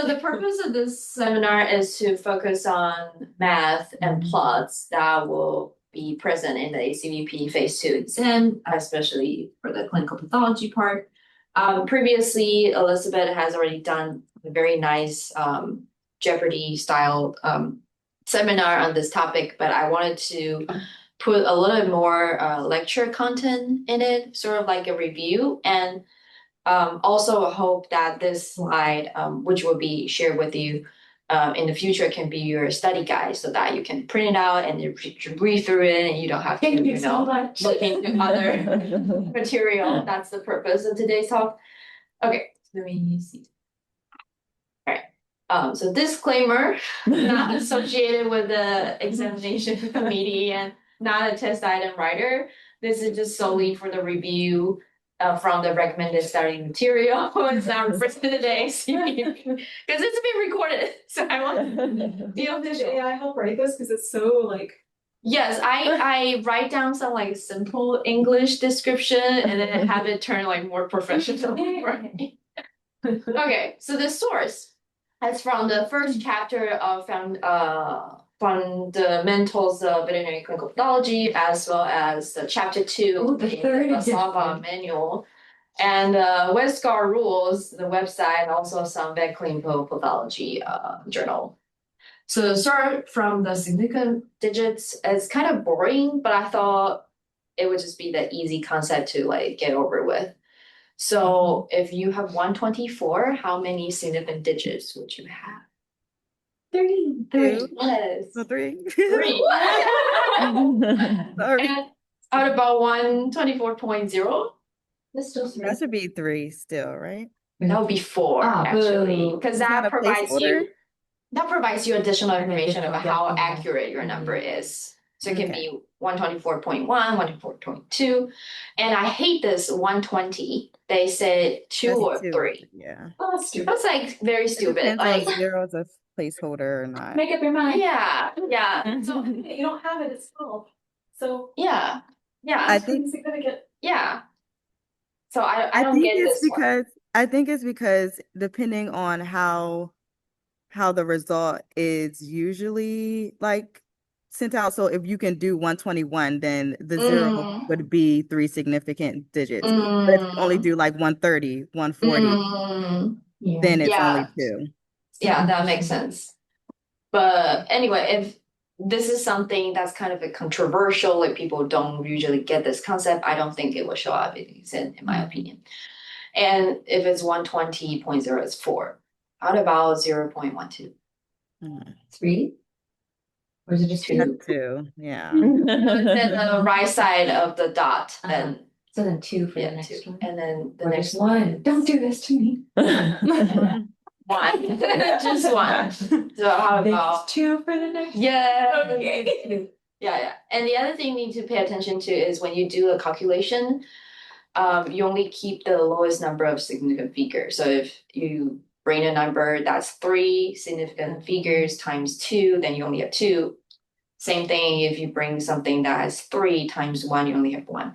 So the purpose of this seminar is to focus on math and plots that will be present in the ACVP phase 2 exam, especially for the clinical pathology part. Previously, Elizabeth has already done a very nice Jeopardy style seminar on this topic, but I wanted to put a little more lecture content in it, sort of like a review, and also hope that this slide, which will be shared with you in the future, can be your study guide so that you can print it out and you read through it and you don't have to, look into other material. That's the purpose of today's talk. Okay, let me see. All right. So disclaimer, not associated with the examination committee and not a test item writer. This is just solely for the review from the recommended study material. It's not represented today because it's been recorded. So I want to be official. AI help write this because it's so like. Yes, I write down some like simple English description and then have it turn like more professional. Right? Okay, so the source is from the first chapter of Fundamentals of Veterinary Clinical Pathology, as well as the chapter 2 in the Sava manual, and Westgard rules, the website, also some vet clinical pathology journal. So start from the significant digits. It's kind of boring, but I thought it would just be the easy concept to like get over with. So if you have 124, how many significant digits would you have? Three. Yes. So 3. 3. Sorry. And out about 124.0? That's still That should be 3 still, right? That would be 4 actually, because that provides you additional information about how accurate your number is. So it can be 124.1, 124.2. And I hate this 120. They said 2 or 3. Yeah. Oh, that's stupid. That's like very stupid. Like Like 0 is a placeholder or not. Make up your mind. yeah. So you don't have it, it's 12. So Yeah. I think significant. Yeah. So I don't get this one. I think it's because depending on how the result is usually like sent out. So if you can do 121, then the 0 would be 3 significant digits. But if you only do like 130, 140, then it's only 2. Yeah, that makes sense. But anyway, if this is something that's kind of a controversial, like people don't usually get this concept, I don't think it will show up in my opinion. And if it's 120.0, it's 4. How about 0.12? 3? Or is it just 2? 2, yeah. Then the right side of the dot, then. So then 2 for the next 2. one. And then the Or next just 1. Don't do this to me. 1. Just 1. So how about 2 for the next? Yeah. Okay. Yeah. And the other thing you need to pay attention to is when you do a calculation, you only keep the lowest number of significant figures. So if you bring a number that's 3 significant figures times 2, then you only have 2. Same thing if you bring something that has 3 times 1, you only have 1.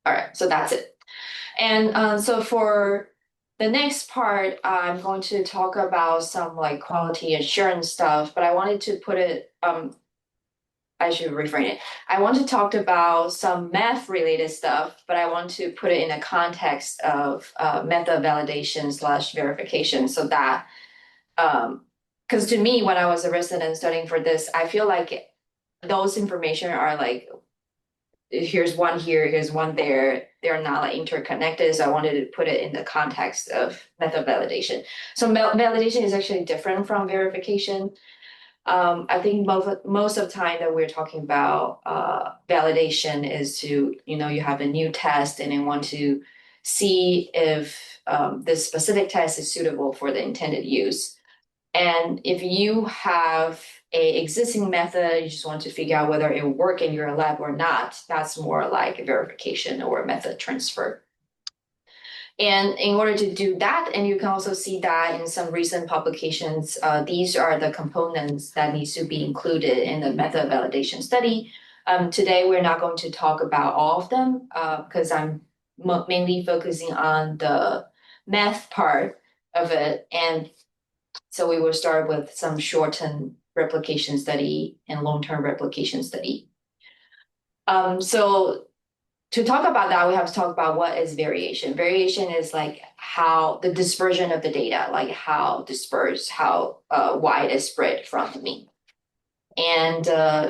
All right, so that's it. And so for the next part, I'm going to talk about some like quality assurance stuff, but I wanted to put it, I should reframe it. I want to talk about some math related stuff, but I want to put it in a context of method validation / verification so that, because to me, when I was a resident studying for this, I feel like those information are like, here's one here, here's one there. They're not like interconnected. So I wanted to put it in the context of method validation. So validation is actually different from verification. I think most of the time that we're talking about validation is to, you have a new test and you want to see if this specific test is suitable for the intended use. And if you have a existing method, you just want to figure out whether it will work in your lab or not, that's more like a verification or a method transfer. And in order to do that, and you can also see that in some recent publications, these are the components that needs to be included in the method validation study. Today, we're not going to talk about all of them because I'm mainly focusing on the math part. of it. And so we will start with some short-term replication study and long-term replication study. So to talk about that, we have to talk about what is variation. Variation is like how the dispersion of the data, like how dispersed, how wide is spread from the mean. And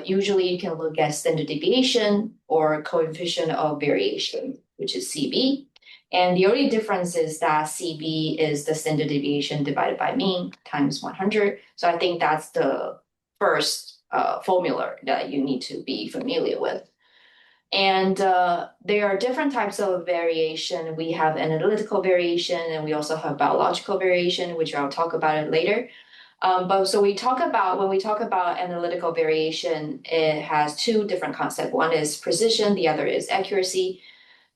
usually you can look at standard deviation or coefficient of variation, which is CB. And the only difference is that CB is the standard deviation divided by mean times 100. So I think that's the first formula that you need to be familiar with. And there are different types of variation. We have analytical variation, and we also have biological variation, which I'll talk about it later. But so when we talk about analytical variation, it has two different concepts. One is precision, the other is accuracy.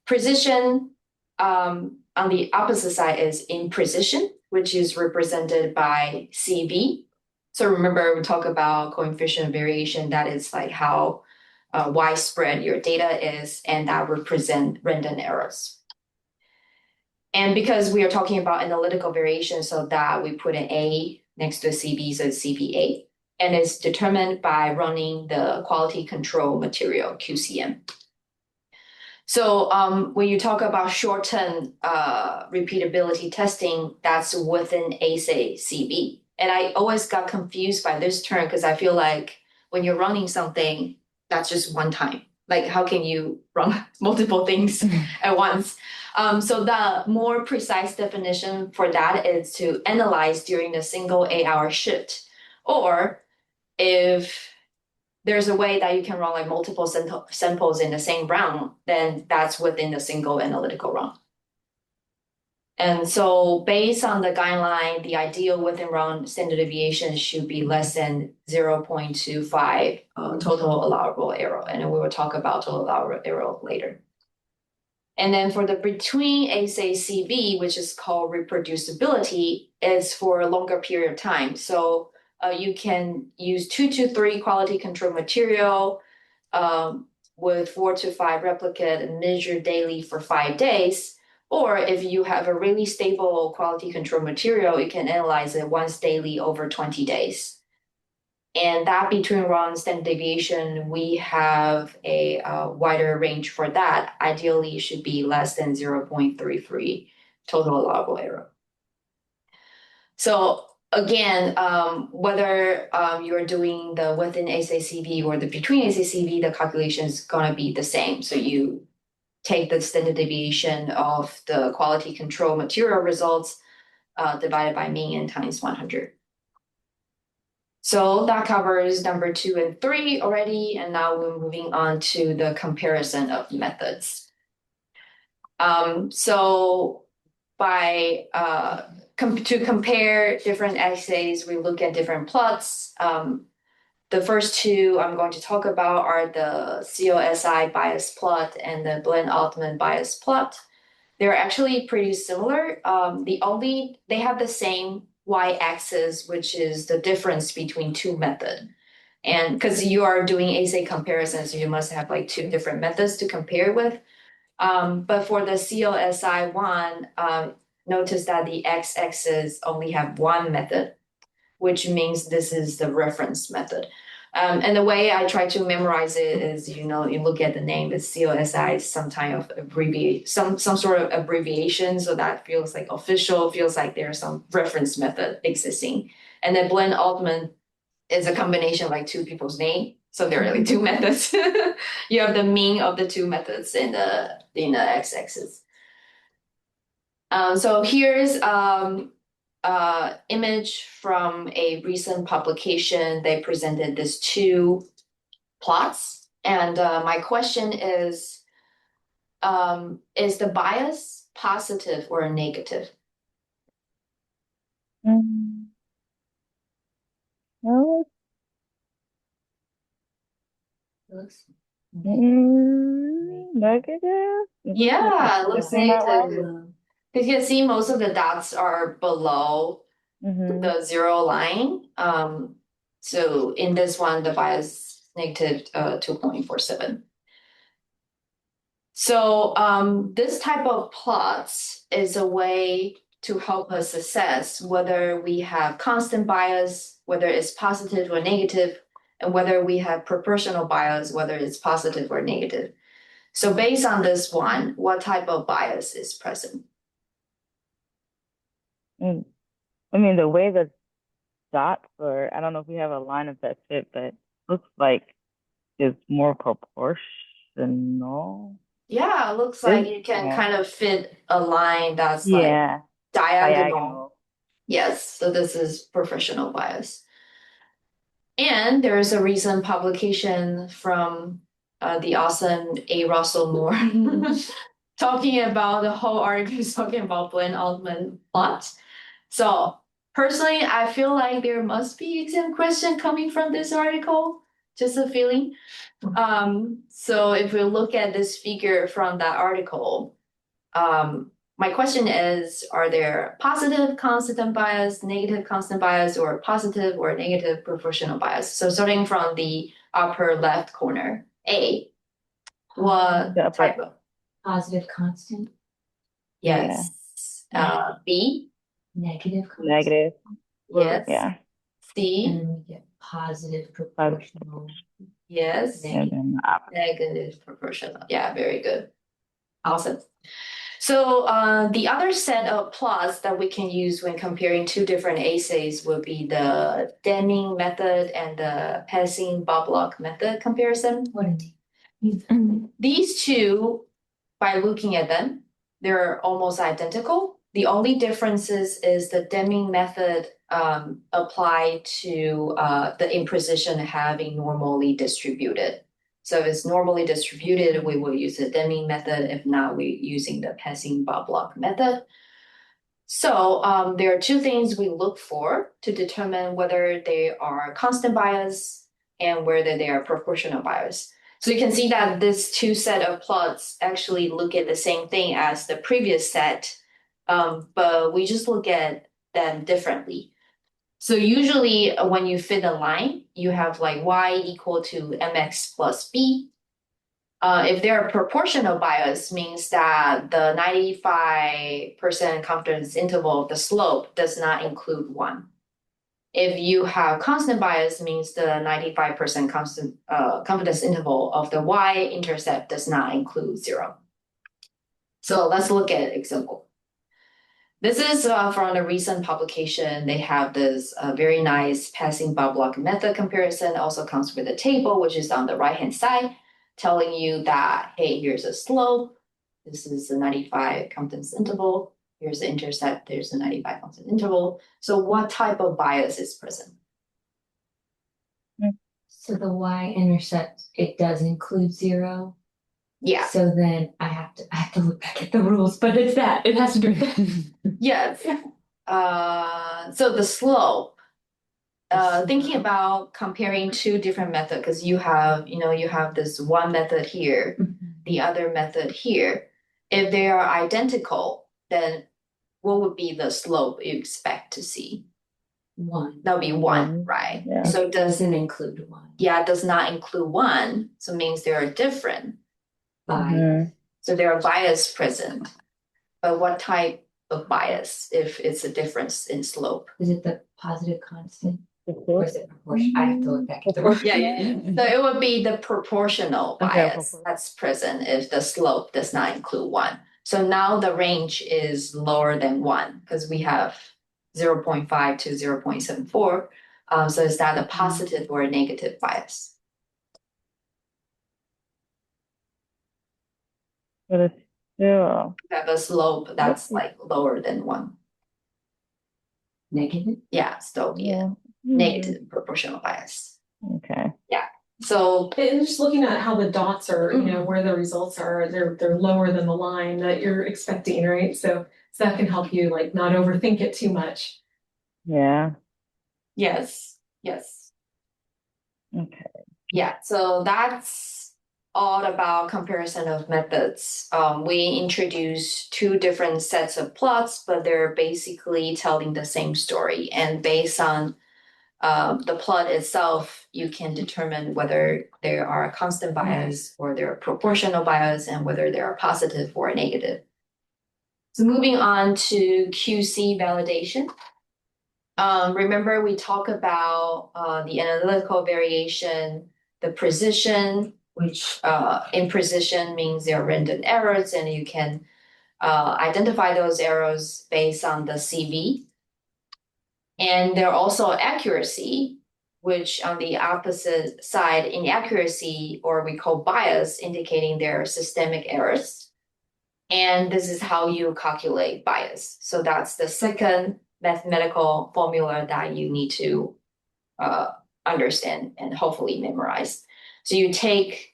Precision, on the opposite side, is imprecision, which is represented by CV. So remember, we talk about coefficient of variation, that is like how widespread your data is, and that represent random errors. And because we are talking about analytical variation, so that we put an A next to CV, so it's CVA, and it's determined by running the quality control material, QCM. So when you talk about short-term repeatability testing, that's within Assay CV. And I always got confused by this term because I feel like when you're running something, that's just one time. Like, how can you run multiple things at once? So the more precise definition for that is to analyze during a single 8-hour shift. Or if there's a way that you can run like multiple samples in the same round, then that's within a single analytical run. And so based on the guideline, the ideal within round standard deviation should be less than 0.25 total allowable error. And we will talk about total allowable error later. And then for the between Assay CV, which is called reproducibility, is for a longer period of time. So you can use 2 to 3 quality control material with 4 to 5 replicate and measure daily for 5 days. Or if you have a really stable quality control material, you can analyze it once daily over 20 days. And that between run standard deviation, we have a wider range for that. Ideally, it should be less than 0.33 total allowable error. So again, whether you're doing the within Assay CV or the between Assay CV, the calculation is going to be the same. So you take the standard deviation of the quality control material results divided by mean and times 100. So that covers number 2 and 3 already, and now we're moving on to the comparison of methods. So by to compare different assays, we look at different plots. The first two I'm going to talk about are the CLSI bias plot and the Altman bias plot. They're actually pretty similar. They have the same y-axis, which is the difference between two methods. And because you are doing assay comparisons, you must have like 2 different methods to compare with. But for the CLSI one, notice that the x-axis only have one method, which means this is the reference method. And the way I try to memorize it is, you look at the name, it's CLSI, some kind of some sort of abbreviation, so that feels like official, feels like there's some reference method existing. And then Altman is a combination of like 2 people's name, so there are like 2 methods. You have the mean of the 2 methods in the x-axis. So here's image from a recent publication. They presented these 2 plots. And my question is the bias positive or negative? Well, negative? Yeah, looks Isn't that right? negative. Because you can see most of the dots are below the 0 line. So in this one, the bias negative 2.47. So this type of plots is a way to help us assess whether we have constant bias, whether it's positive or negative, and whether we have proportional bias, whether it's positive or negative. So based on this one, what type of bias is present? I mean, the way the dots are, I don't know if we have a line of that fit, but looks like it's more proportional. Yeah, it looks like it can kind of fit a line that's like diagonal. Yes, so this is professional bias. And there is a recent publication from the awesome A. Russell Moore talking about the whole article is talking about blend Altman plot. So personally, I feel like there must be exam question coming from this article, just a feeling. So if we look at this figure from that article, my question is, are there positive constant bias, negative constant bias, or positive or negative proportional bias? So starting from the upper left corner, A, what type of? Positive constant, Yes. B, negative constant. Negative. yes. Yeah. C, And then we get positive proportional. yes. And then the opposite. Negative proportional. Yeah, very good. Awesome. So the other set of plots that we can use when comparing two different assays would be the Deming method and the Passing-Bablok method comparison. What are they? These two, by looking at them, they're almost identical. The only differences is the Deming method applied to the imprecision having normally distributed. So if it's normally distributed, we will use the Deming method. If not, we're using the Passing-Bablok method. So there are two things we look for to determine whether they are constant bias and whether they are proportional bias. So you can see that this two set of plots actually look at the same thing as the previous set, but we just look at them differently. So usually when you fit a line, you have like y equal to mx plus b. If they're proportional bias, means that the 95% confidence interval of the slope does not include 1. If you have constant bias, means the 95% constant confidence interval of the y-intercept does not include 0. So let's look at example. This is from a recent publication. They have this very nice Passing-Bablok method comparison. Also comes with a table, which is on the right-hand side, telling you that, hey, here's a slope. This is the 95 confidence interval. Here's the intercept. There's the 95 confidence interval. So what type of bias is present? So the y-intercept, it does include 0. Yeah. So then I have to look back at the rules, but it's that. It has to do with that. Yes. So the slope, thinking about comparing two different methods, because you have this one method here, the other method here. If they are identical, then what would be the slope you expect to see? 1. That would be 1, right? Yeah. So Doesn't include 1. yeah, it does not include 1, so it means they are different. 5. So there are bias present. But what type of bias if it's a difference in slope? Is it the positive constant? Or is it proportional? I have to look back at the rules. Yeah. So it would be the proportional bias Okay. that's present if the slope does not include 1. So now the range is lower than 1 because we have 0.5 to 0.74. So is that a positive or a negative bias? But it's still We have a slope that's like lower than 1. Negative? Yeah, so yeah, negative proportional bias. Okay. So And just looking at how the dots are, where the results are, they're lower than the line that you're expecting, right? So that can help you like not overthink it too much. Yeah. yes. Okay. Yeah, so that's all about comparison of methods. We introduced two different sets of plots, but they're basically telling the same story. And based on the plot itself, you can determine whether there are constant bias or there are proportional bias and whether they are positive or negative. So moving on to QC validation. Remember we talked about the analytical variation, the precision, which imprecision means there are random errors, and you can identify those errors based on the CV. And there are also accuracy, which on the opposite side, inaccuracy, or we call bias, indicating there are systemic errors. And this is how you calculate bias. So that's the second mathematical formula that you need to understand and hopefully memorize. So you take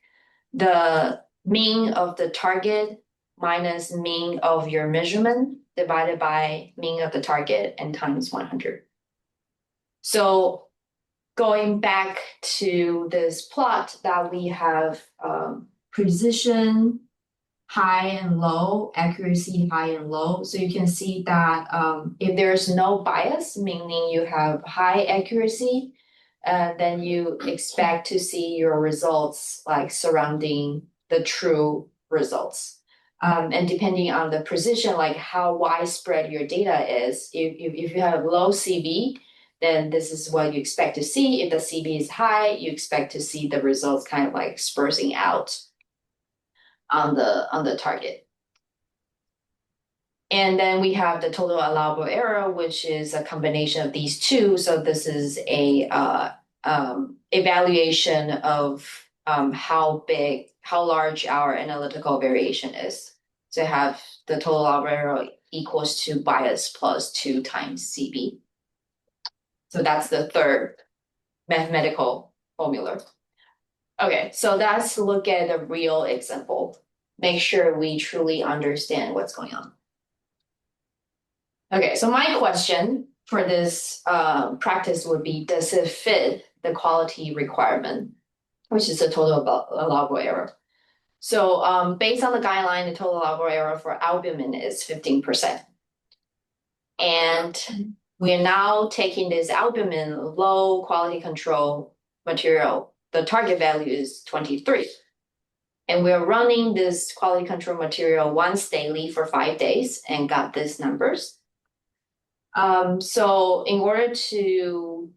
the mean of the target minus mean of your measurement divided by mean of the target and times 100. So going back to this plot that we have precision high and low, accuracy high and low. So you can see that if there's no bias, meaning you have high accuracy, then you expect to see your results like surrounding the true results. And depending on the precision, like how widespread your data is, if you have low CV, then this is what you expect to see. If the CV is high, you expect to see the results kind of like dispersing out on the target. And then we have the total allowable error, which is a combination of these two. So this is a evaluation of how large our analytical variation is. So have the total allowable error equals to bias plus 2 times CV. So that's the third mathematical formula. Okay, so let's look at a real example. Make sure we truly understand what's going on. Okay, so my question for this practice would be, does it fit the quality requirement, which is the total allowable error? So based on the guideline, the total allowable error for albumin is 15%. And we're now taking this albumin low quality control material. The target value is 23. And we're running this quality control material once daily for 5 days and got these numbers. So in order to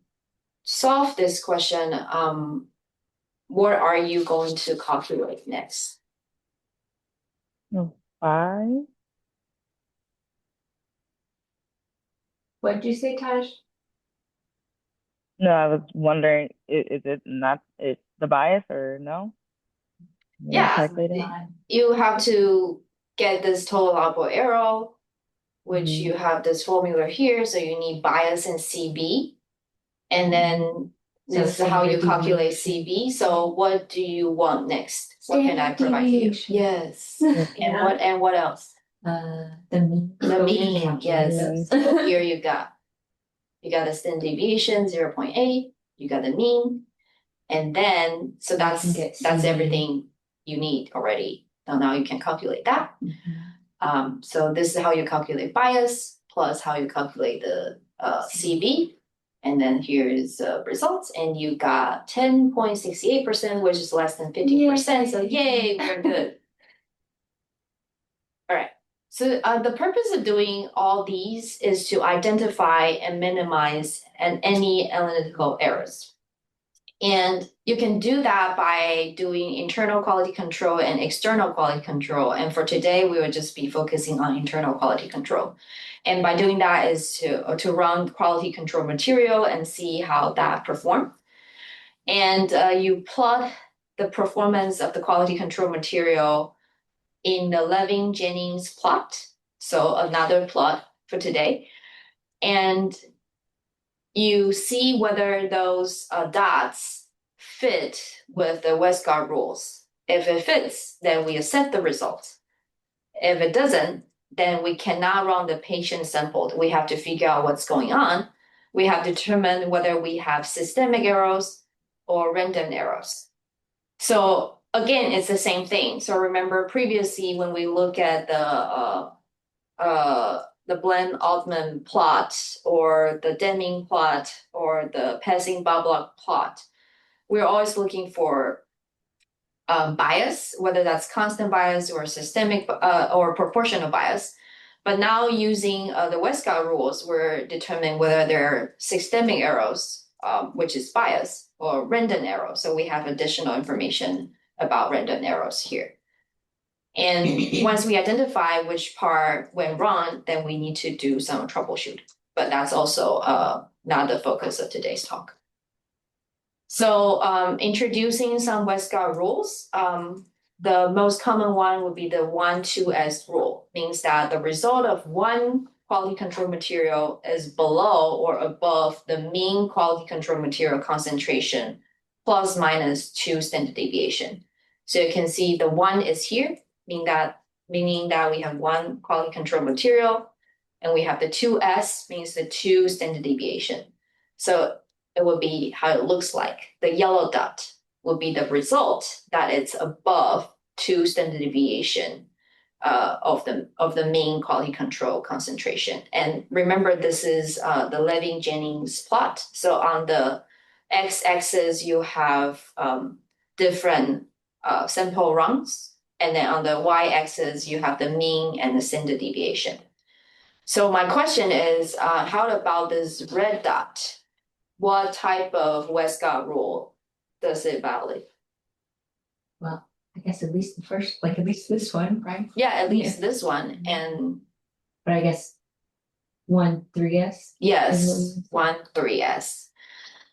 solve this question, what are you going to calculate next? No, 5. What did you say, Taj? No, I was wondering, is it not the bias or no? Yeah, you have to get this total allowable error, which you have this formula here. So you need bias and CV. And then this is how you calculate CV. So what do you want next? What can I provide you? Yes. And what else? The mean. The mean, yes. So here you got the standard deviation 0.8, you got the mean, and then so that's everything you need already. So now you can calculate that. So this is how you calculate bias plus how you calculate the CV. And then here is the results, and you got 10.68%, which is less than 50%. So yay, we're good. All right. So the purpose of doing all these is to identify and minimize any analytical errors. And you can do that by doing internal quality control and external quality control. And for today, we will just be focusing on internal quality control. And by doing that is to run quality control material and see how that performs. And you plot the performance of the quality control material in the Levin-Jennings plot. So another plot for today. And you see whether those dots fit with the Westgard rules. If it fits, then we accept the result. If it doesn't, then we cannot run the patient sampled. We have to figure out what's going on. We have to determine whether we have systemic errors or random errors. So again, it's the same thing. So remember previously when we look at the Altman plot or the Deming plot or the Passing-Bablok plot, we're always looking for bias, whether that's constant bias or systemic or proportional bias. But now using the Westgard rules, we're determining whether there are systemic errors, which is bias, or random error. So we have additional information about random errors here. And once we identify which part went wrong, then we need to do some troubleshoot. But that's also not the focus of today's talk. So introducing some Westgard rules. The most common one would be the 1-2S rule, means that the result of one quality control material is below or above the mean quality control material concentration plus minus 2 standard deviation. So you can see the 1 is here, meaning that we have one quality control material, and we have the 2S, means the 2 standard deviation. So it will be how it looks like. The yellow dot will be the result that it's above 2 standard deviation of the mean quality control concentration. And remember, this is the Levy-Jennings plot. So on the x-axis, you have different sample runs, and then on the y-axis, you have the mean and the standard deviation. So my question is, how about this red dot? What type of Westgard rule does it violate? Well, I guess at least the first, like at least this one, right? Yeah, at least this one, and But I guess 1-3S. yes, 1-3S.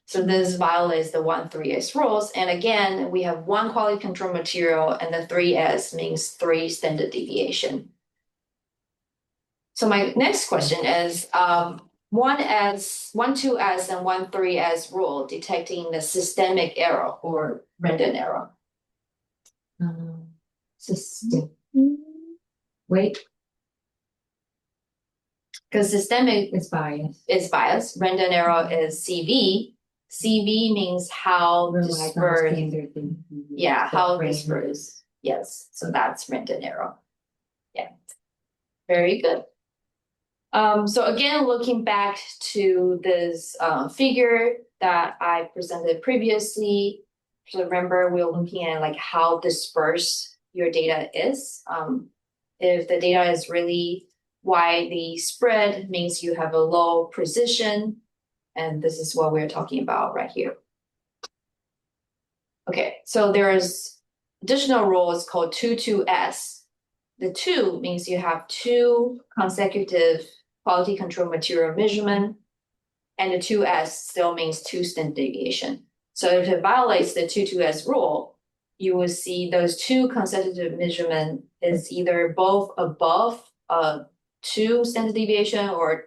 So this violates the 1-3S rules. And again, we have one quality control material, and the 3S means 3 standard deviation. So my next question is, 1-2S and 1-3S rule detecting the systemic error or random error. System. Wait, Because systemic it's biased. is bias, random error is CV. CV means how Relies on dispersed. standard thing. Yeah, So how random. dispersed. Yes, so that's random error. Yeah, very good. So again, looking back to this figure that I presented previously, so remember we're looking at like how dispersed your data is. If the data is really widely spread, means you have a low precision, and this is what we're talking about right here. Okay, so there's additional rules called 2-2S. The 2 means you have 2 consecutive quality control material measurement, and the 2S still means 2 standard deviation. So if it violates the 2-2S rule, you will see those 2 consecutive measurement is either both above 2 standard deviation or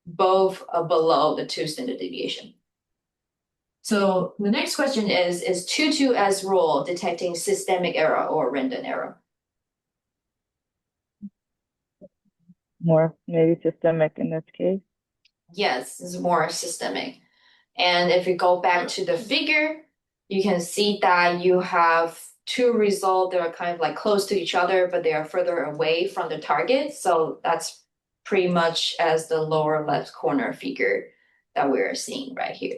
both below the 2 standard deviation. So the next question is 2-2S rule detecting systemic error or random error? More maybe systemic in this case. Yes, it's more systemic. And if you go back to the figure, you can see that you have 2 results that are kind of like close to each other, but they are further away from the target. So that's pretty much as the lower left corner figure that we're seeing right here.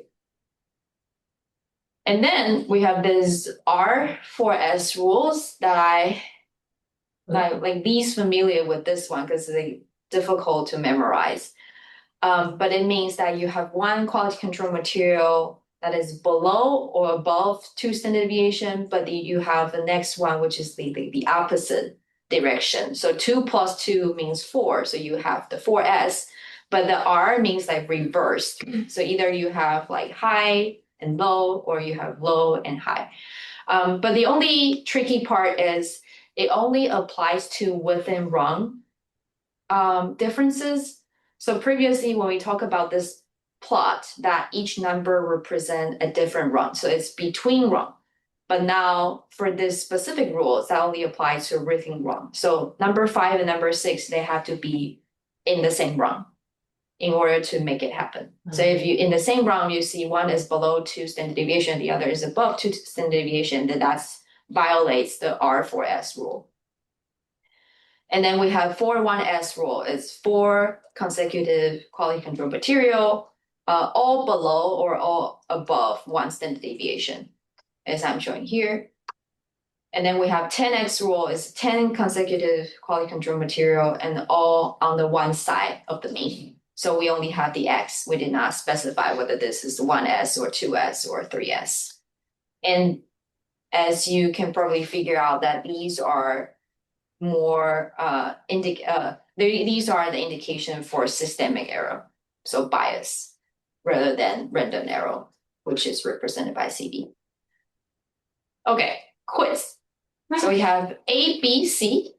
And then we have this R4S rules that I like least familiar with this one because they're difficult to memorize. But it means that you have one quality control material that is below or above 2 standard deviation, but you have the next one, which is the opposite direction. So 2 plus 2 means 4. So you have the 4S, but the R means like reversed. So either you have like high and low, or you have low and high. But the only tricky part is it only applies to within rung differences. So previously, when we talk about this plot, that each number represent a different rung, so it's between rung. But now for this specific rules, that only applies to within rung. So number 5 and number 6, they have to be in the same rung in order to make it happen. So if you in the same rung, you see one is below 2 standard deviation, the other is above 2 standard deviation, then that's violates the R4S rule. And then we have 4-1S rule. It's 4 consecutive quality control material, all below or all above 1 standard deviation, as I'm showing here. And then we have 10x rule is 10 consecutive quality control material and all on the one side of the mean. So we only have the x. We did not specify whether this is 1s or 2s or 3s. And as you can probably figure out that these are more these are the indication for systemic error, so bias, rather than random error, which is represented by CB. Okay, quiz. So we have A, B, C.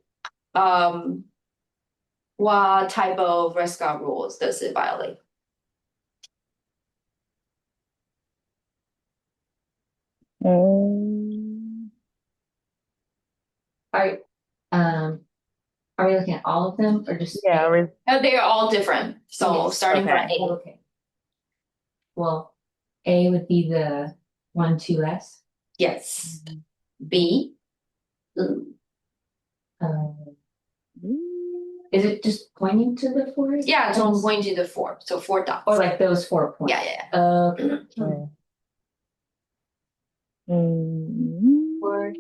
What type of Westgard rules does it violate? Are we looking at all of them or just? Yeah, A? They are all different. So Yes. starting from Okay. A. Okay. Well, A would be the 1, 2s. Yes. B. Is it just pointing to the 4? Yeah, it's on point to the 4. So 4 dots. Or like those 4 points? Yeah. Okay. Or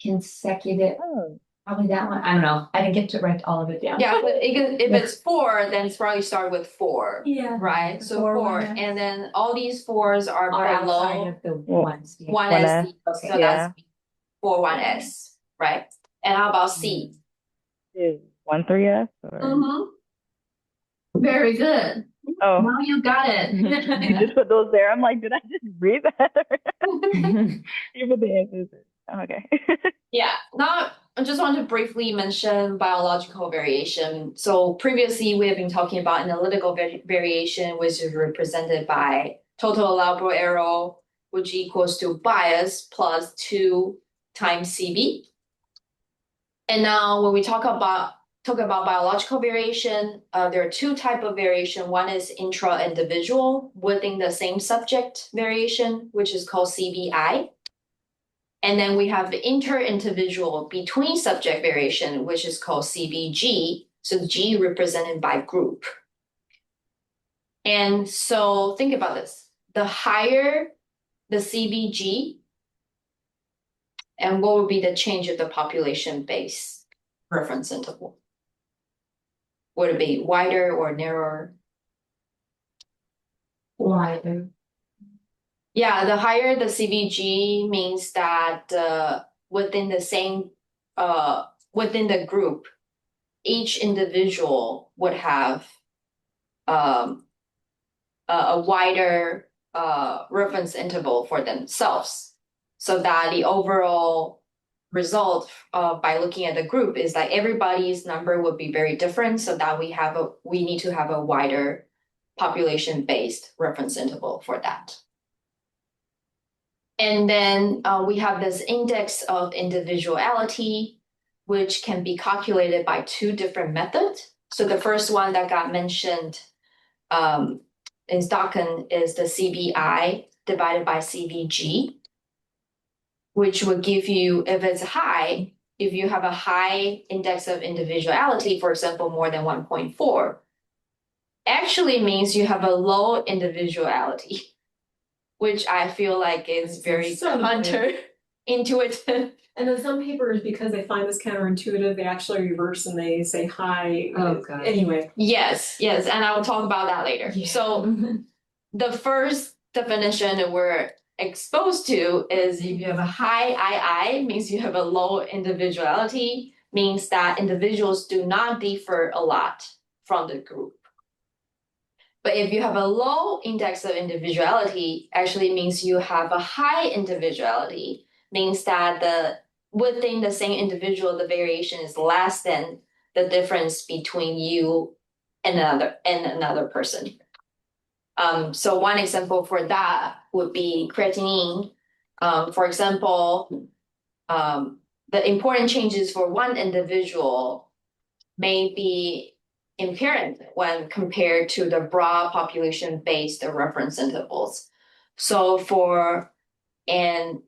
consecutive. Oh. Probably that one. I don't know. I didn't get to write all of it down. Yeah, but if it's 4, then it's probably start with 4. Yeah. Right? So 4, 4. 1s. And then all these 4s are Outside below of the ones. Yeah. 1S. Okay. So that's 4, 1S. Right? And how about C? Is 1, 3s? Or... Very good. Oh. Now you got it. You just put those there. I'm like, did I just read that? You put the answers. Okay. Yeah. Now I just want to briefly mention biological variation. So previously we have been talking about analytical variation, which is represented by total allowable error, which equals to bias plus 2 times CB. And now when we talk about biological variation, there are 2 types of variation. One is intra-individual within the same subject variation, which is called CBI. And then we have the inter-individual between subject variation, which is called CBG. So G represented by group. And so think about this. The higher the CBG, and what would be the change of the population base reference interval? Would it be wider or narrower? Wider. Yeah, the higher the CBG means that within the same within the group, each individual would have a wider reference interval for themselves, so that the overall result by looking at the group is that everybody's number would be very different, so that we need to have a wider population-based reference interval for that. And then we have this index of individuality, which can be calculated by 2 different methods. So the first one that got mentioned in Stockton is the CBI divided by CBG, which would give you, if it's high, if you have a high index of individuality, for example, more than 1.4, actually means you have a low individuality, which I feel like is very counterintuitive. And then some papers, because they find this counterintuitive, they actually reverse and they say high. Oh, God. Anyway. Yes, and I will talk about that later. Yeah. So the first definition we're exposed to is if you have a high II, means you have a low individuality, means that individuals do not differ a lot from the group. But if you have a low index of individuality, actually means you have a high individuality, means that within the same individual, the variation is less than the difference between you and another person. So one example for that would be creatinine. For example, the important changes for one individual may be apparent when compared to the broad population-based reference intervals. So for an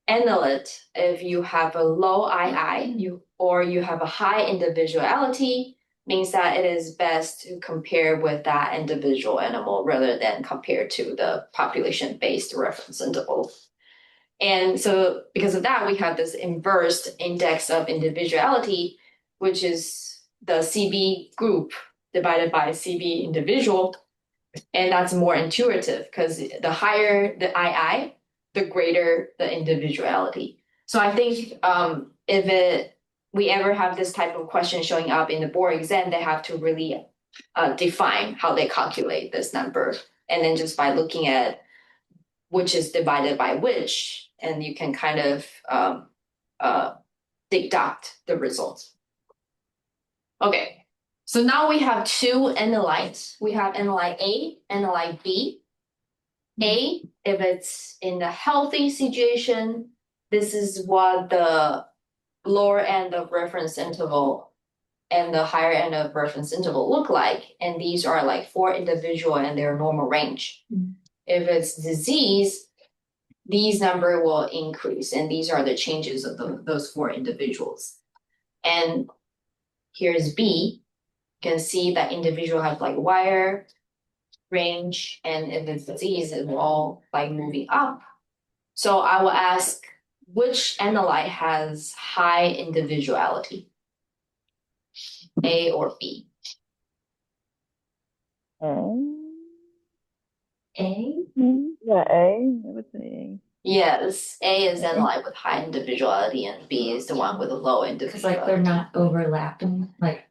analyte, if you have a low II, or you have a high individuality, means that it is best to compare with that individual animal rather than compare to the population-based reference interval. And so because of that, we have this inverse index of individuality, which is the CB group divided by CB individual. And that's more intuitive because the higher the II, the greater the individuality. So I think if we ever have this type of question showing up in the board exam, they have to really define how they calculate this number. And then just by looking at which is divided by which, and you can kind of deduct the results. Okay, so now we have two analytes. We have analyte A, analyte B. A, if it's in the healthy situation, this is what the lower end of reference interval and the higher end of reference interval look like. And these are like for individual and their normal range. If it's disease, these number will increase, and these are the changes of those four individuals. And here's B. You can see that individual have like wider range, and if it's disease, it will all like moving up. So I will ask, which analyte has high individuality? A or B? A? Yeah, A. I would say A. Yes, A is analyte with high individuality, and B is the one with a low Because individuality. like they're not overlapping, like,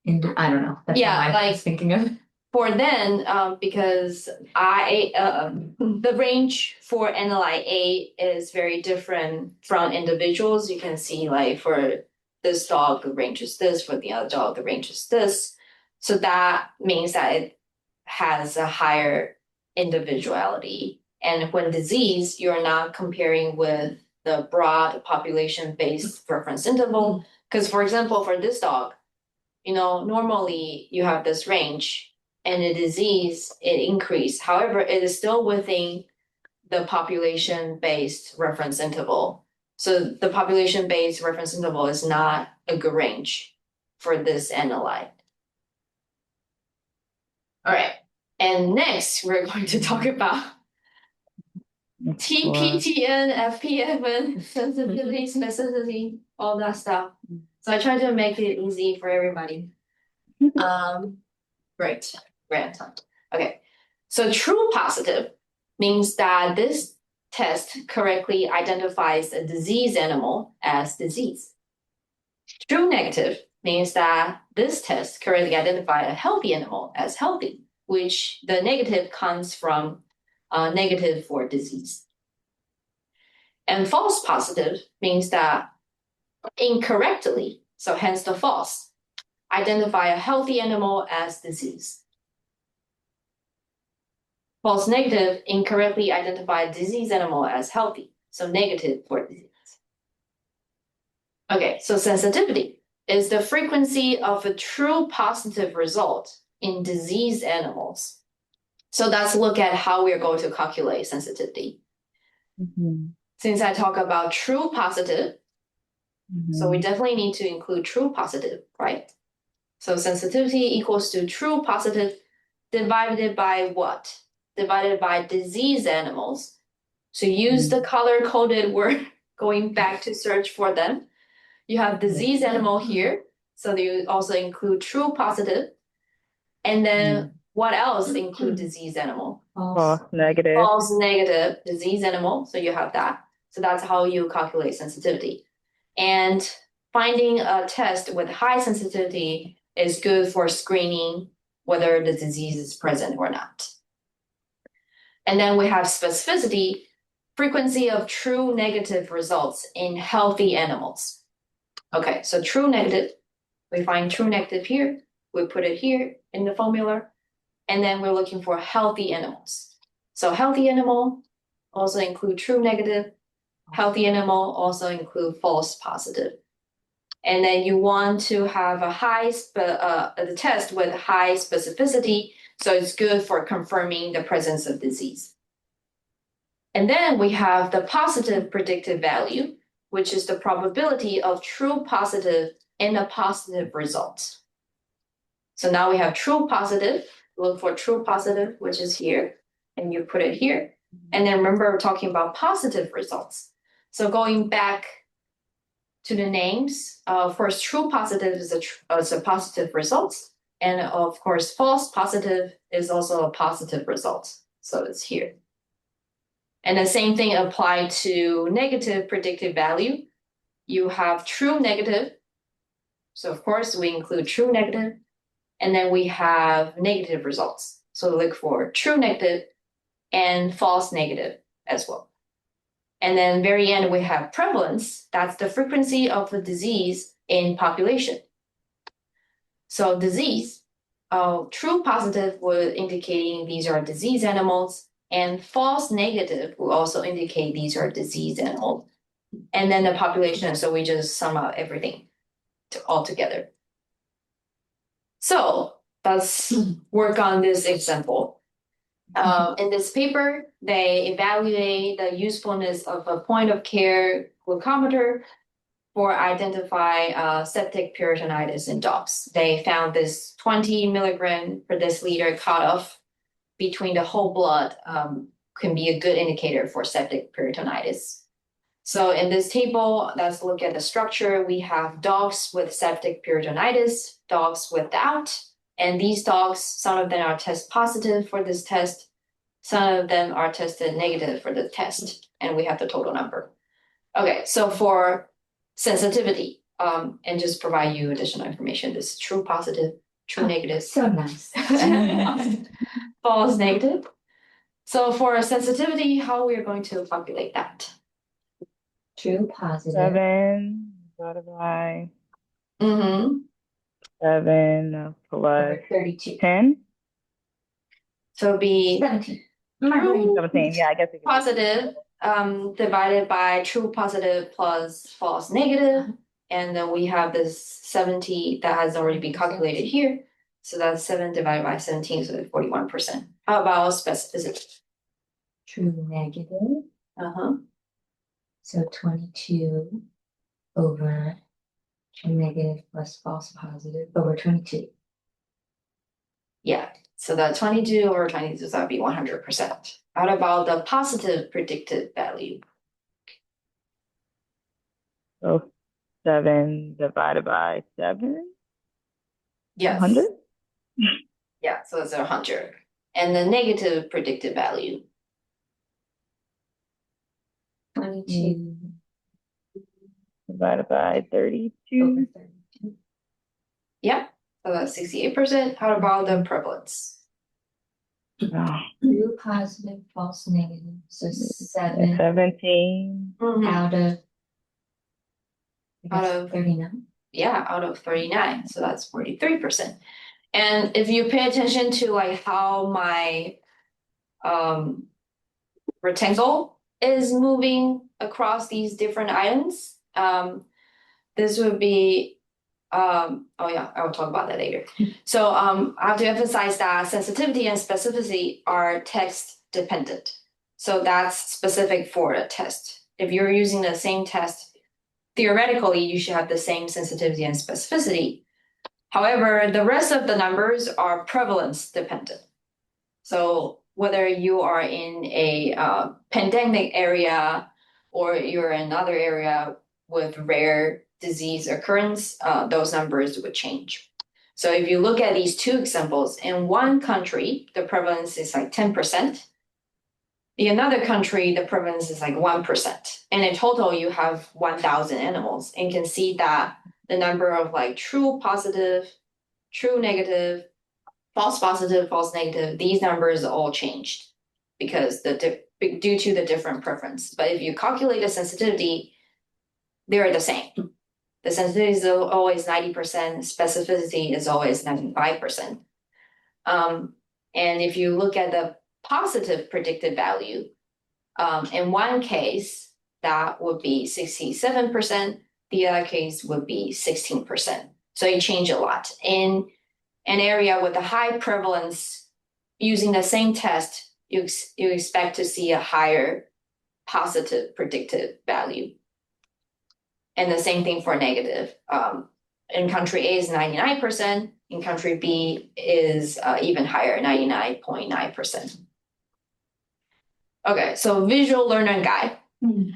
I don't know. That's Yeah, what I like- was thinking of. For then, because the range for analyte A is very different from individuals. You can see like for this dog, the range is this, for the other dog, the range is this. So that means that it has a higher individuality. And when disease, you're not comparing with the broad population-based reference interval. Because for example, for this dog, normally you have this range, and the disease, it increased. However, it is still within the population-based reference interval. So the population-based reference interval is not a good range for this analyte. All right, and next we're going to talk about TPTN, FPFN, sensitivity, specificity, all that stuff. So I tried to make it easy for everybody. Great. Okay, so true positive means that this test correctly identifies a disease animal as disease. True negative means that this test correctly identifies a healthy animal as healthy, which the negative comes from negative for disease. And false positive means that incorrectly, so hence the false, identify a healthy animal as disease. False negative incorrectly identify a disease animal as healthy, so negative for disease. Okay, so sensitivity is the frequency of a true positive result in disease animals. So let's look at how we're going to calculate sensitivity. Since I talk about true positive, so we definitely need to include true positive, right? So sensitivity equals to true positive divided by what? Divided by disease animals. So use the color-coded word going back to search for them. You have disease animal here, so you also include true positive. And then what else include disease animal? False negative. False negative disease animal, so you have that. So that's how you calculate sensitivity. And finding a test with high sensitivity is good for screening whether the disease is present or not. And then we have specificity, frequency of true negative results in healthy animals. Okay, so true negative, we find true negative here, we put it here in the formula, and then we're looking for healthy animals. So healthy animal also include true negative, healthy animal also include false positive. And then you want to have a the test with high specificity, so it's good for confirming the presence of disease. And then we have the positive predictive value, which is the probability of true positive in a positive result. So now we have true positive, look for true positive, which is here, and you put it here. And then remember, we're talking about positive results. So going back to the names, of course, true positive is a positive result. And of course, false positive is also a positive result. So it's here. And the same thing applied to negative predictive value. You have true negative. So of course, we include true negative. And then we have negative results. So look for true negative and false negative as well. And then very end, we have prevalence. That's the frequency of the disease in population. So disease, true positive will indicating these are disease animals, and false negative will also indicate these are disease animals. And then the population, so we just sum up everything all together. So let's work on this example. In this paper, they evaluate the usefulness of a point of care glucometer for identify septic peritonitis in dogs. They found this 20 milligram per deciliter cutoff between the whole blood can be a good indicator for septic peritonitis. So in this table, let's look at the structure. We have dogs with septic peritonitis, dogs without, and these dogs, some of them are test positive for this test, some of them are tested negative for the test, and we have the total number. Okay, so for sensitivity, and just provide you additional information, this is true positive, true negative. So nice. False negative. So for sensitivity, how we are going to calculate that? True positive. 7 divided by Mm-hmm. 7 plus Over 32. 10. So it'd be 17. true 17. Yeah, I guess it could be. positive divided by true positive plus false negative. And then we have this 70 that has already been calculated here. So that's 7 divided by 17, so 41%. How about specificity? True negative. Uh-huh. So 22 over true negative plus false positive over 22. Yeah, so the 22 over 22, so that'd be 100%. What about the positive predicted value? So 7 divided by 7. Yes. 100. Yeah, so it's 100. And the negative predicted value? 22 Divided by 32. over 32. Yeah, so that's 68%. How about the prevalence? Oh, True positive, false negative. So 7 17. out of, I Out guess, of- 39. Yeah, out of 39, so that's 43%. And if you pay attention to like how my rectangle is moving across these different items, this would be oh yeah, I will talk about that later. So I have to emphasize that sensitivity and specificity are text dependent. So that's specific for a test. If you're using the same test, theoretically, you should have the same sensitivity and specificity. However, the rest of the numbers are prevalence dependent. So whether you are in a pandemic area or you're in another area with rare disease occurrence, those numbers would change. So if you look at these two examples, in one country, the prevalence is like 10%. In another country, the prevalence is like 1%. And in total, you have 1,000 animals. And you can see that the number of like true positive, true negative, false positive, false negative, these numbers all changed because due to the different preference. But if you calculate the sensitivity, they're the same. The sensitivity is always 90%, specificity is always 95%. And if you look at the positive predicted value, in one case, that would be 67%, the other case would be 16%. So it changed a lot. In an area with a high prevalence, using the same test, you expect to see a higher positive predictive value. And the same thing for negative. In country A is 99%, in country B is even higher, 99.9%. Okay, so visual learner guide. Hmm.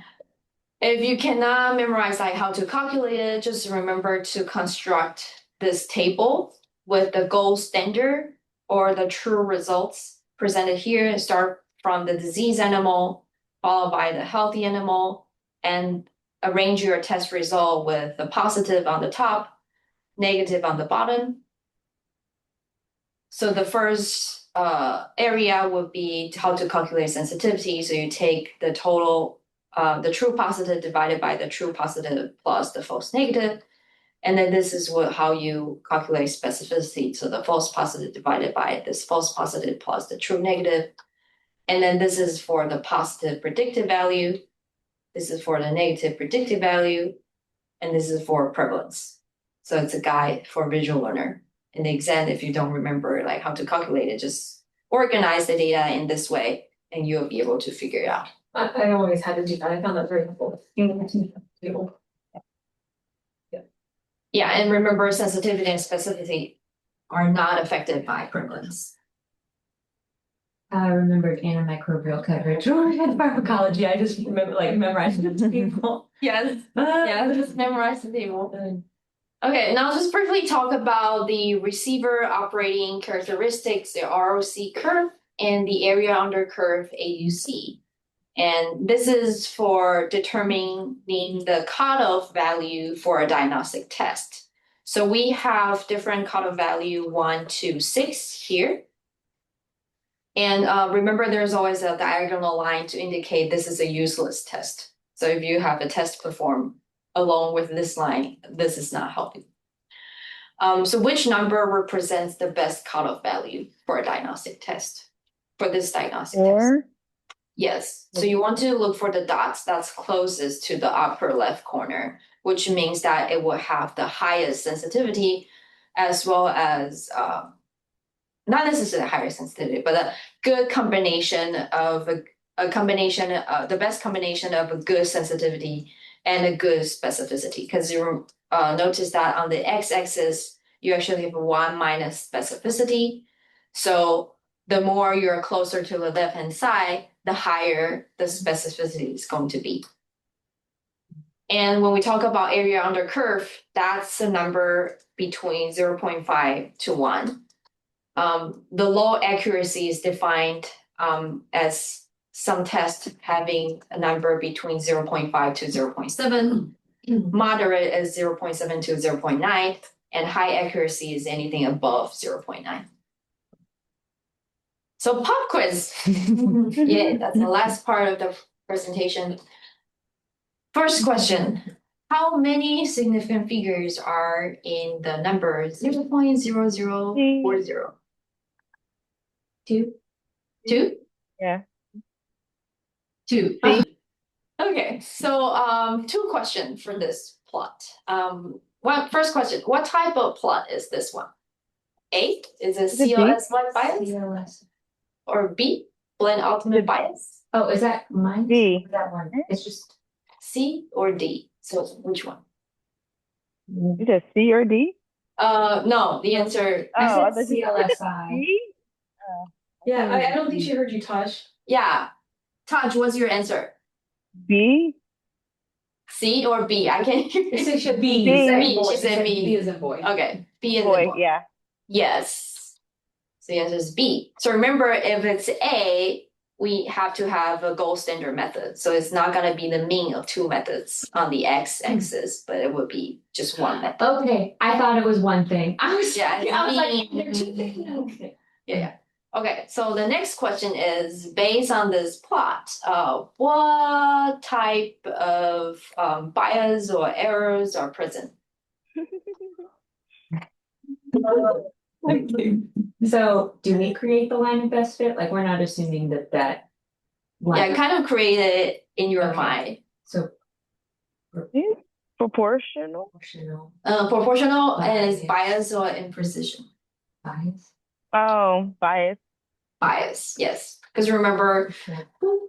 If you cannot memorize like how to calculate it, just remember to construct this table with the gold standard or the true results presented here and start from the disease animal, followed by the healthy animal, and arrange your test result with the positive on the top, negative on the bottom. So the first area would be how to calculate sensitivity. So you take the total, the true positive divided by the true positive plus the false negative. And then this is how you calculate specificity. So the false positive divided by this false positive plus the true negative. And then this is for the positive predictive value. This is for the negative predictive value. And this is for prevalence. So it's a guide for visual learner. In the exam, if you don't remember like how to calculate it, just organize the data in this way and you'll be able to figure it out. I always had to do that. I found that very helpful. Yeah, and remember sensitivity and specificity are not affected by prevalence. I remembered antimicrobial coverage or had pharmacology. I just remember like memorizing the people. Yes, yeah, just memorize the table. Okay, now just briefly talk about the receiver operating characteristics, the ROC curve, and the area under curve AUC. And this is for determining the cutoff value for a diagnostic test. So we have different cutoff value 1 to 6 here. And remember, there's always a diagonal line to indicate this is a useless test. So if you have a test performed along with this line, this is not helping. So which number represents the best cutoff value for a diagnostic test, for this diagnostic test? Yes, so you want to look for the dots that's closest to the upper left corner, which means that it will have the highest sensitivity as well as, not necessarily higher sensitivity, but a good combination of the best combination of a good sensitivity and a good specificity. Because you notice that on the x-axis, you actually have 1 minus specificity. So the more you're closer to the left-hand side, the higher the specificity is going to be. And when we talk about area under curve, that's a number between 0.5 to 1. The low accuracy is defined as some tests having a number between 0.5 to 0.7. Moderate is 0.7 to 0.9, and high accuracy is anything above 0.9. So pop quiz. Yeah, that's the last part of the presentation. First question. How many significant figures are in the number 0.0040? 2? 2? Yeah. 2. Okay, so 2 questions for this plot. First question, what type of plot is this one? A, is it CLSI bias? CLS. Or B, blend Altman bias? Oh, is that mine? D. That one. It's just C or D? So which one? You said C or D? No, the answer. I said CLSI. D? Yeah, I don't think she heard you, Tosh. Yeah. Taj, what's your answer? B? C or B? I can't hear She you. said B. B. She said B. B is a boy. Okay, B is Boy, the boy. yeah. Yes. So the answer is B. So remember, if it's A, we have to have a gold standard method. So it's not going to be the mean of 2 methods on the x-axis, but it would be just one method. Okay, I thought it was one thing. I was Yeah, like, they're 2 things. Okay. Yeah. Okay, so the next question is, based on this plot, what type of bias or errors are present? So do we create the line of best fit? Like, we're not assuming that line. Yeah, kind of create it in your Okay. mind. So Proportional? Proportional Bias. is bias or imprecision. bias. Oh, bias. Bias, yes. Because remember,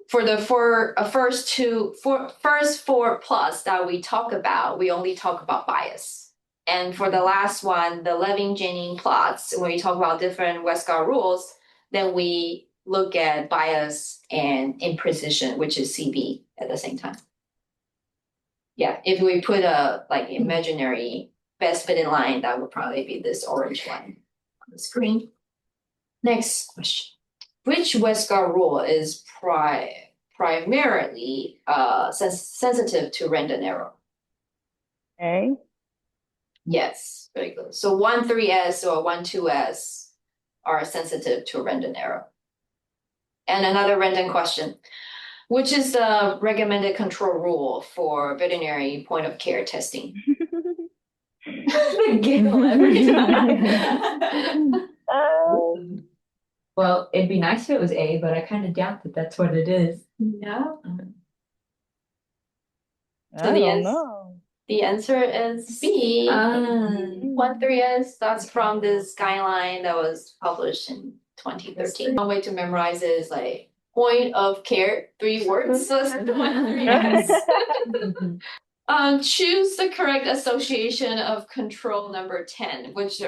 for the first 4 plots that we talk about, we only talk about bias. And for the last one, the Levin-Jennings plots, when we talk about different Westgard rules, then we look at bias and imprecision, which is CV at the same time. Yeah, if we put a like imaginary best fitting line, that would probably be this orange line on the screen. Next question. Which Westgard rule is primarily sensitive to random error? A. Yes, very good. So 1,3S or 1,2S are sensitive to random error. And another random question. Which is the recommended control rule for veterinary point of care testing? The giggle every time. Well, it'd be nice if it was A, but I kind of doubt that that's what it is. Yeah. I So the don't know. The answer is B. 1,3S. That's from this guideline that was published in 2013. One way to memorize it is like point of care, 3 words. So it's 1,3S. Choose the correct association of control number 10, which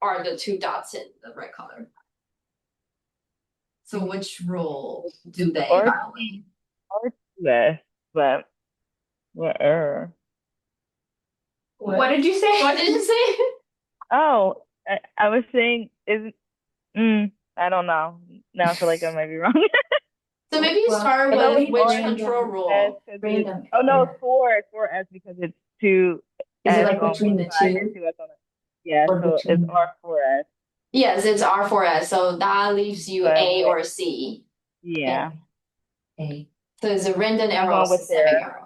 are the 2 dots in the red color. So which rule do they Or- violate? Or 2S, but what error? What did you say? What did you say? Oh, I was saying, I don't know. Now I feel like I might be wrong. So maybe Well, start but with which random control rule. S, 'cause it's- Random. Oh no, it's 4. It's 4S because it's 2. Is it S like on between one the side 2? and 2S on the Yeah, Or so between- it's R4S. Yes, it's R4S. So that leaves you But A what- or C. Yeah. A. So it's a random I'm error going or with systemic there. error.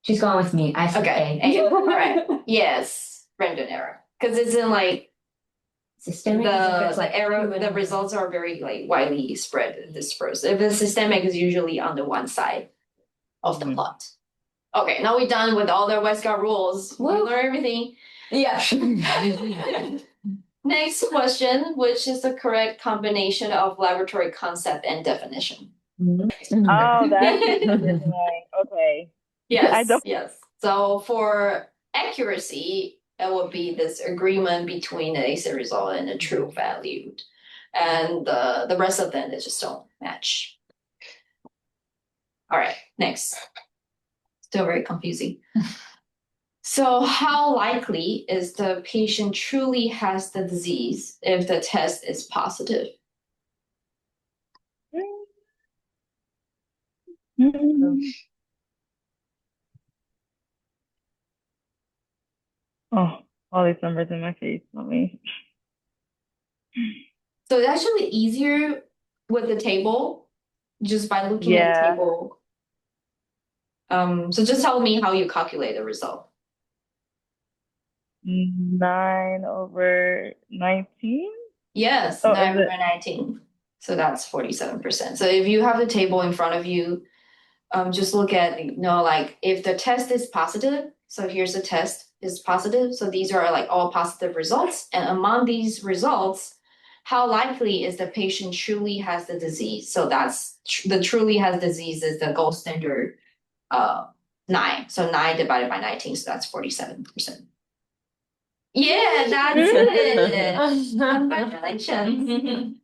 She's going with me. I said Okay, A. A. All right. Yes, random error. Because it's in like Systemic is if it's the like error, 2 and the 1. results are very like widely spread, dispersed. If it's systemic, is usually on the one side of the Mhm. plot. Okay, now we're done with all the Westgard rules. We Woo. learned everything. Yeah. Next question, which is the correct combination of laboratory concept and definition? Oh, that's right. Okay. Yes, I don't- yes. So for accuracy, it would be this agreement between the assay result and the true value. And the rest of them, they just don't match. All right, next. Still very confusing. So how likely is the patient truly has the disease if the test is positive? Oh, all these numbers in my face. Let me. So it's actually easier with the table, just by looking at the Yeah. table. So just tell me how you calculate the result. 9/19. Yes, Oh, is 9/19. So that's 47%. So if you have the table in front of you, just look at, like if the test is positive, so here's the test is positive. So these are like all positive results. And among these results, how likely is the patient truly has the disease? So that's the truly has disease is the gold standard 9. So 9 divided by 19, so that's 47%. Yeah, that's it. Congratulations.